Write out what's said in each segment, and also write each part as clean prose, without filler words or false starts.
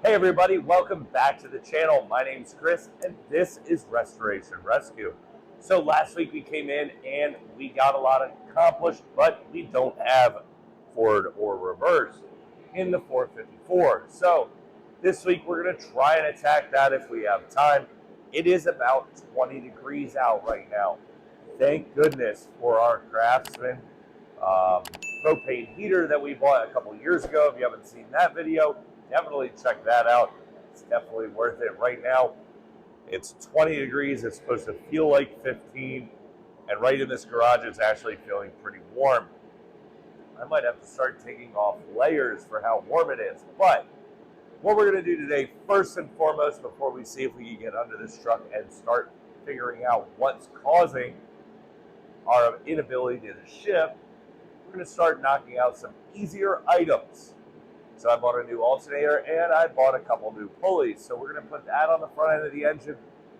Hey everybody, welcome back to the channel. My name's Chris and this is Restoration Rescue. So last week we came in and we got a lot accomplished, but we don't have forward or reverse in the 454. So this week we're going to try and attack that if we have time. It is about 20 degrees out right now. Thank goodness for our Craftsman propane heater that we bought a couple years ago. If you haven't seen that video, definitely check that out. It's definitely worth it. Right now it's 20 degrees. It's supposed to feel like 15, and right in this garage it's actually feeling pretty warm. I might have to start taking off layers for how warm it is. But what we're going to do today, first and foremost, before we see if we can get under this truck and start figuring out what's causing our inability to shift, we're going to start knocking out some easier items. So I bought a new alternator and I bought a couple new pulleys. So we're going to put that on the front end of the engine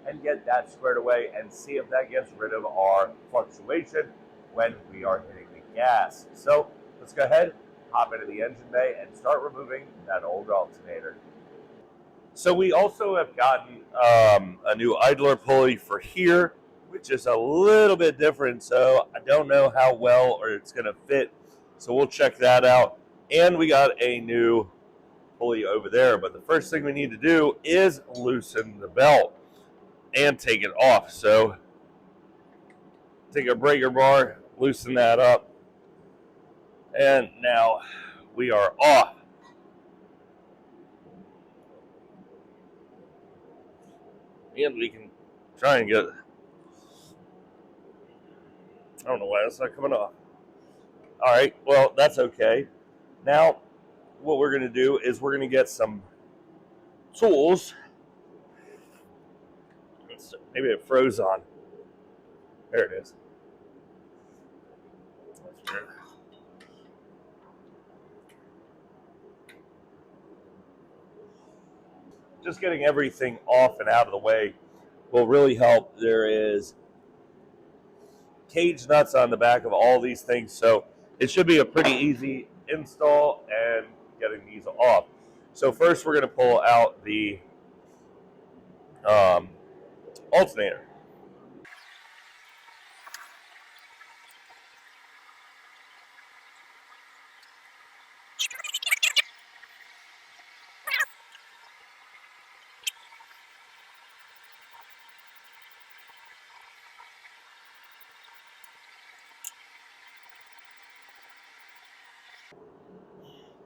and get that squared away and see if that gets rid of our fluctuation when we are hitting the gas. So let's go ahead, hop into the engine bay and start removing that old alternator. So we also have gotten a new idler pulley for here, which is a little bit different. So I don't know how well or it's going to fit. So we'll check that out. And we got a new pulley over there. But the first thing we need to do is loosen the belt and take it off. So take a breaker bar, loosen that up. And now we are off. And we can try and get, I don't know why that's not coming off. All right, well, that's okay. Now, what we're going to do is we're going to get some tools. Maybe it froze on. There it is. That's weird. Just getting everything off and out of the way will really help. There is cage nuts on the back of all these things, so it should be a pretty easy install and getting these off. So first we're going to pull out the alternator.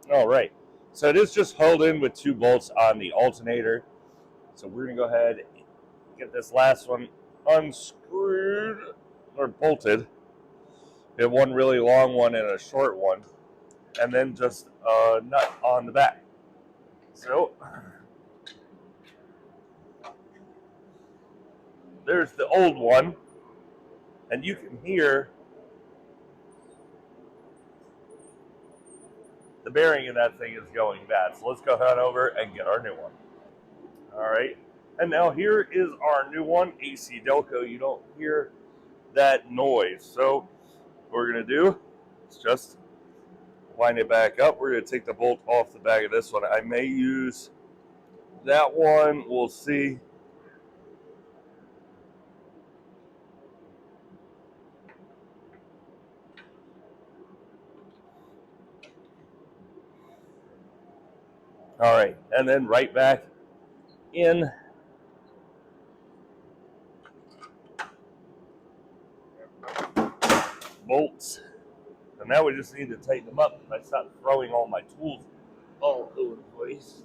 All right, so it is just held in with 2 bolts on the alternator. So we're going to go ahead and get this last one unscrewed or bolted. We have one really long one and a short one, and then just a nut on the back. So there's the old one, and you can hear the bearing in that thing is going bad. So let's go head over and get our new one. All right, and now here is our new one, AC Delco. You don't hear that noise. So what we're gonna do is just line it back up. We're gonna take the bolt off the back of this one. I may use that one, we'll see. All right, and then right back in. Bolts. And now we just need to tighten them up. I stopped throwing all my tools all over the place.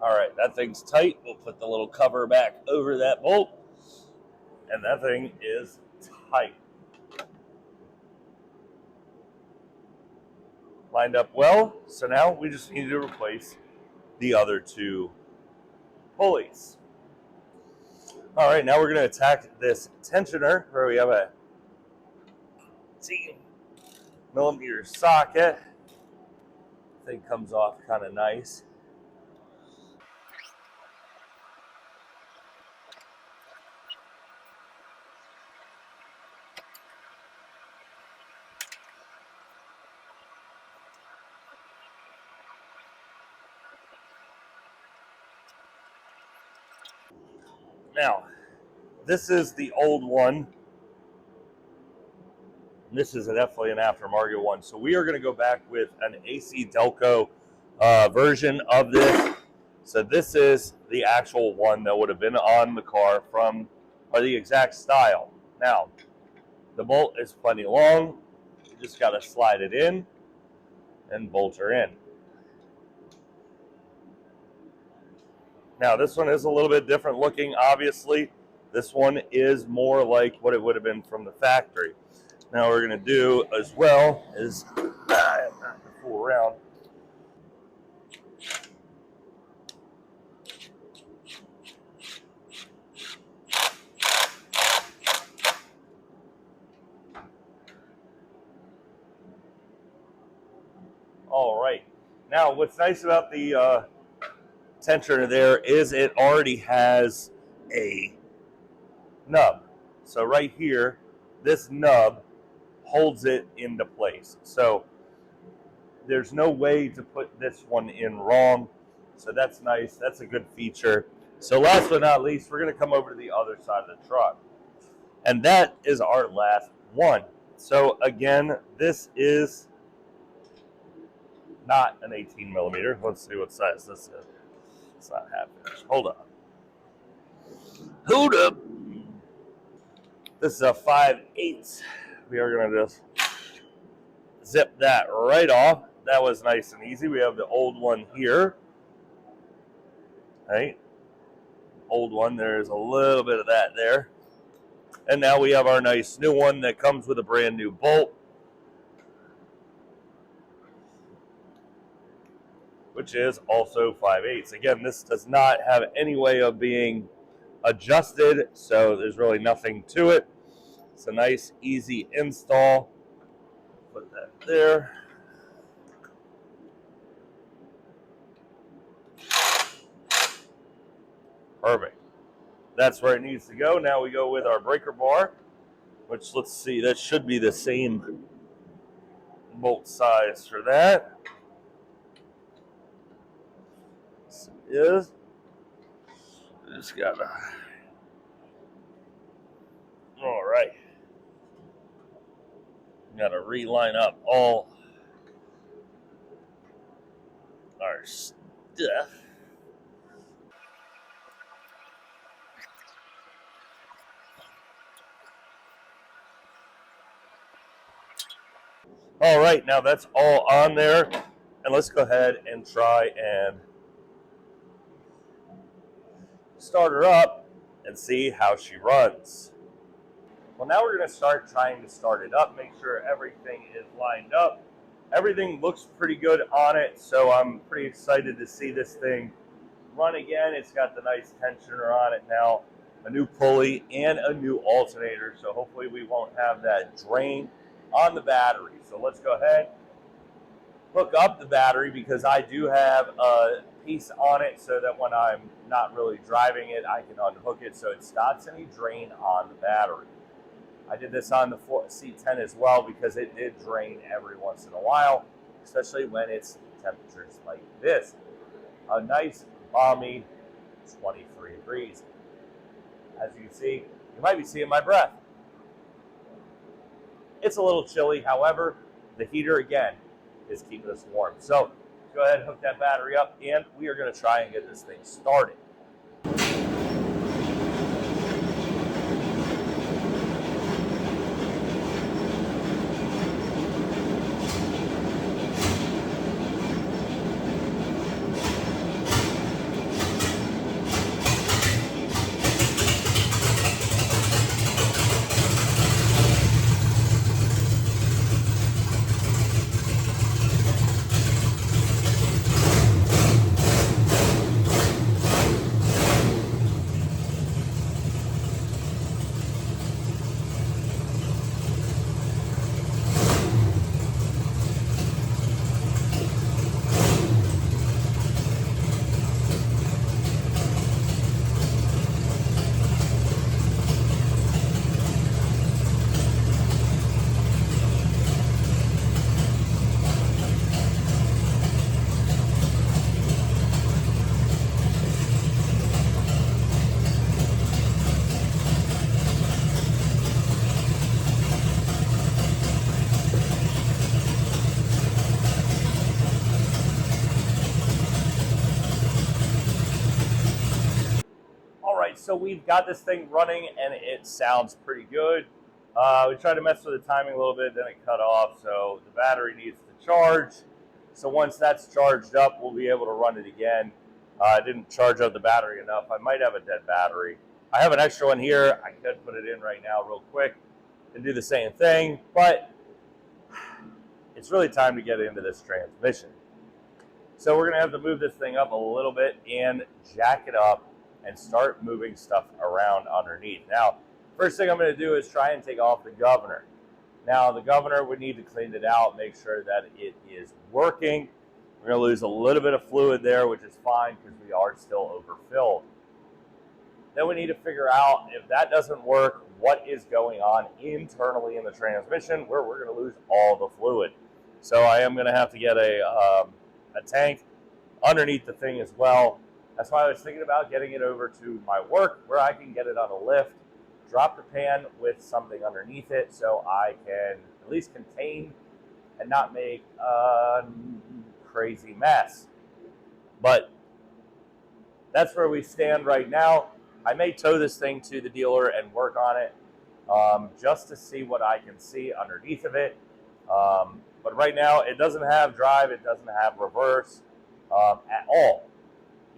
All right, that thing's tight. We'll put the little cover back over that bolt, and that thing is tight. Lined up well, so now we just need to replace the other 2 pulleys. All right, now we're going to attack this tensioner where we have a 18mm socket. Thing comes off kind of nice. Now, this is the old one. This is definitely an aftermarket one. So we are going to go back with an AC Delco version of this. So this is the actual one that would have been on the car from, or the exact style. Now, the bolt is plenty long. You just got to slide it in and bolt her in. Now, this one is a little bit different looking, obviously. This one is more like what it would have been from the factory. Now, what we're going to do as well is, not to fool around. All right. Now, what's nice about the tensioner there is it already has a nub. So right here, this nub holds it into place. So there's no way to put this one in wrong. So that's nice. That's a good feature. So last but not least, we're going to come over to the other side of the truck. And that is our last one. So again, this is not an 18mm. Let's see what size this is. It's not half inch. Hold on. Hold up. This is a 5/8. We are going to just zip that right off. That was nice and easy. We have the old one here. Right? Old one. There's a little bit of that there. And now we have our nice new one that comes with a brand new bolt, which is also 5/8. Again, this does not have any way of being adjusted, so there's really nothing to it. It's a nice, easy install. Put that there. Perfect. That's where it needs to go. Now we go with our breaker bar, which, let's see, that should be the same bolt size for that. Yes, it is. Just gotta. All right. Gotta reline up all our stuff. All right, now that's all on there. And let's go ahead and try and start her up and see how she runs. Well, now we're going to start trying to start it up, make sure everything is lined up. Everything looks pretty good on it, so I'm pretty excited to see this thing run again. It's got the nice tensioner on it now, a new pulley, and a new alternator, so hopefully we won't have that drain on the battery. So let's go ahead, hook up the battery, because I do have a piece on it so that when I'm not really driving it, I can unhook it so it stops any drain on the battery. I did this on the C10 as well because it did drain every once in a while, especially when it's temperatures like this. A nice balmy 23 degrees. As you can see, you might be seeing my breath. It's a little chilly, however, the heater again is keeping us warm. So go ahead and hook that battery up, and we are going to try and get this thing started. so we've got this thing running and it sounds pretty good. We tried to mess with the timing a little bit, then it cut off, so the battery needs to charge. So once that's charged up, we'll be able to run it again. I didn't charge up the battery enough. I might have a dead battery. I have an extra one here. I could put it in right now real quick and do the same thing, but it's really time to get into this transmission. So we're gonna have to move this thing up a little bit and jack it up and start moving stuff around underneath. Now, first thing I'm gonna do is try and take off the governor. Now, the governor, we need to clean it out, make sure that it is working. We're gonna lose a little bit of fluid there, which is fine because we are still overfilled. Then we need to figure out, if that doesn't work, what is going on internally in the transmission where we're gonna lose all the fluid. So I am gonna have to get a tank underneath the thing as well. That's why I was thinking about getting it over to my work where I can get it on a lift, drop the pan with something underneath it so I can at least contain and not make a crazy mess. But that's where we stand right now. I may tow this thing to the dealer and work on it just to see what I can see underneath of it. But right now, it doesn't have drive, it doesn't have reverse at all,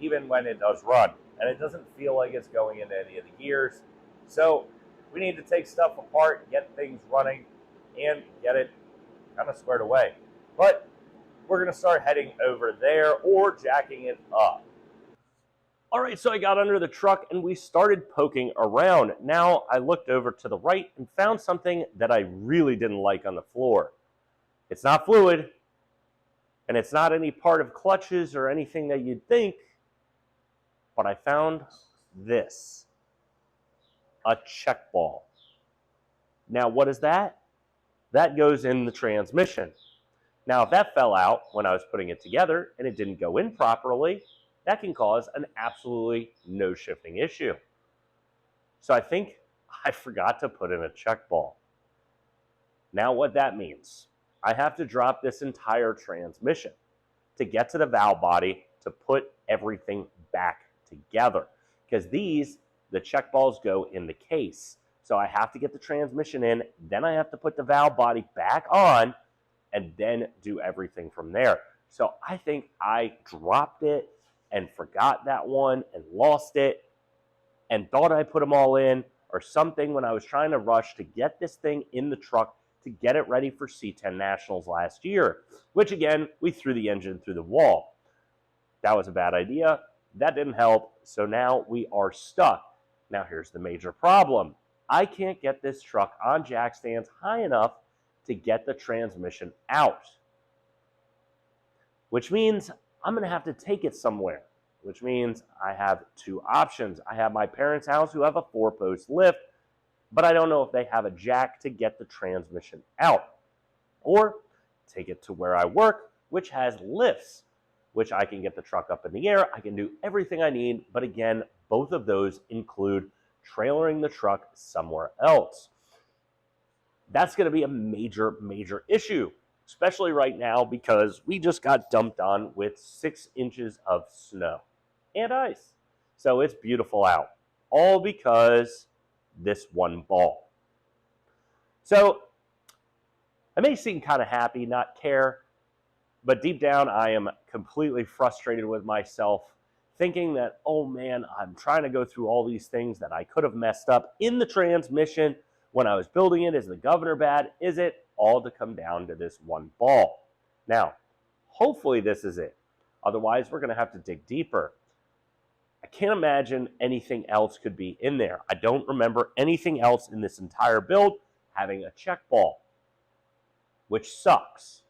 even when it does run. And it doesn't feel like it's going into any of the gears. So we need to take stuff apart, get things running, and get it kind of squared away. But we're going to start heading over there or jacking it up. All right, so I got under the truck and we started poking around. Now I looked over to the right and found something that I really didn't like on the floor. It's not fluid, and it's not any part of clutches or anything that you'd think, but I found this, a check ball. Now, what is that? That goes in the transmission. Now, if that fell out when I was putting it together and it didn't go in properly, that can cause an absolutely no shifting issue. So I think I forgot to put in a check ball. Now, what that means, I have to drop this entire transmission to get to the valve body to put everything back together. Because the check balls go in the case. So I have to get the transmission in, then I have to put the valve body back on, and then do everything from there. So I think I dropped it and forgot that one and lost it and thought I put them all in or something when I was trying to rush to get this thing in the truck to get it ready for C10 Nationals last year, which again, we threw the engine through the wall. That was a bad idea. That didn't help, so now we are stuck. Now here's the major problem. I can't get this truck on jack stands high enough to get the transmission out, which means I'm gonna have to take it somewhere, which means I have two options. I have my parents' house who have a 4-post lift, but I don't know if they have a jack to get the transmission out. Or take it to where I work, which has lifts, which I can get the truck up in the air. I can do everything I need, but again, both of those include trailering the truck somewhere else. That's going to be a major, major issue, especially right now because we just got dumped on with 6 inches of snow and ice. So it's beautiful out, all because this one ball. So I may seem kind of happy, not care, but deep down I am completely frustrated with myself, thinking that, oh man, I'm trying to go through all these things that I could have messed up in the transmission when I was building it. Is the governor bad? Is it? All to come down to this one ball. Now, hopefully this is it. Otherwise, we're going to have to dig deeper. I can't imagine anything else could be in there. I don't remember anything else in this entire build having a check ball, which sucks.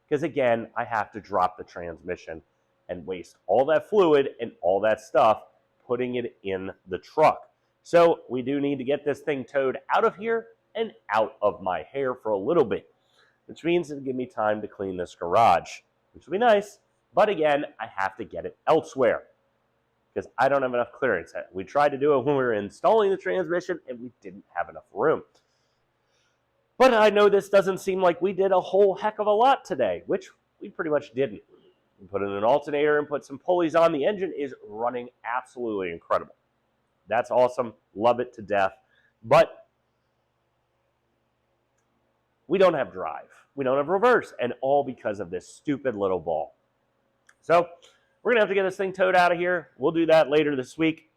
Because again, I have to drop the transmission and waste all that fluid and all that stuff putting it in the truck. So we do need to get this thing towed out of here and out of my hair for a little bit, which means it'll give me time to clean this garage, which will be nice. But again, I have to get it elsewhere because I don't have enough clearance. We tried to do it when we were installing the transmission and we didn't have enough room. But I know this doesn't seem like we did a whole heck of a lot today, which we pretty much didn't. We put in an alternator and put some pulleys on. The engine is running absolutely incredible. That's awesome. Love it to death. But we don't have drive. We don't have reverse, and all because of this stupid little ball. So we're going to have to get this thing towed out of here. We'll do that later this week.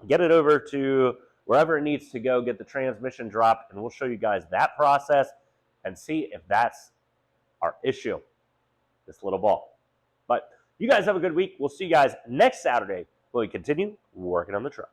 Get it over to wherever it needs to go, get the transmission dropped, and we'll show you guys that process and see if that's our issue, this little ball. But you guys have a good week. We'll see you guys next Saturday when we continue working on the truck.